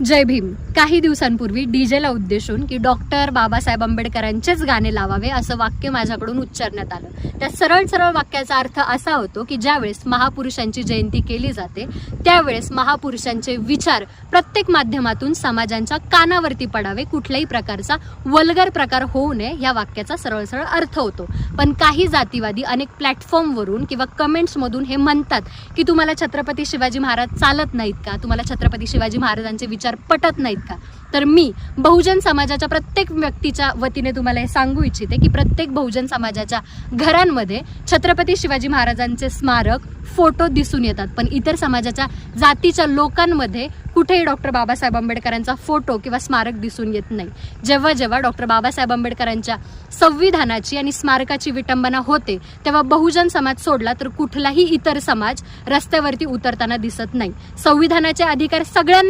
जय भीम. काही दिवसांपूर्वी डीजेला उद्देशून की डॉक्टर बाबासाहेब आंबेडकरांचेच गाणे लावावे असं वाक्य माझ्याकडून उच्चारण्यात आलं. त्या सरळ सरळ वाक्याचा अर्थ असा होतो की ज्यावेळेस महापुरुषांची जयंती केली जाते त्यावेळेस महापुरुषांचे विचार प्रत्येक माध्यमातून समाजांच्या कानावरती पडावे, कुठल्याही प्रकारचा वल्गर प्रकार होऊ नये या वाक्याचा सरळ सरळ अर्थ होतो. पण काही जातीवादी अनेक प्लॅटफॉर्मवरून किंवा कमेंट्समधून हे म्हणतात की तुम्हाला छत्रपती शिवाजी महाराज चालत नाहीत का, तुम्हाला छत्रपती शिवाजी महाराजांचे विचार पटत नाहीत का. तर मी बहुजन समाजाच्या प्रत्येक व्यक्तीच्या वतीने तुम्हाला हे सांगू इच्छिते की प्रत्येक बहुजन समाजाच्या घरांमध्ये छत्रपती शिवाजी महाराजांचे स्मारक फोटो दिसून येतात, पण इतर समाजाच्या जातीच्या लोकांमध्ये कुठेही डॉक्टर बाबासाहेब आंबेडकरांचा फोटो किंवा स्मारक दिसून येत नाही. जेव्हा जेव्हा डॉक्टर बाबासाहेब आंबेडकरांच्या संविधानाची आणि स्मारकाची विटंबना होते तेव्हा बहुजन समाज सोडला तर कुठलाही इतर समाज रस्त्यावरती उतरताना दिसत नाही. संविधानाचे अधिकार सगळ्यांना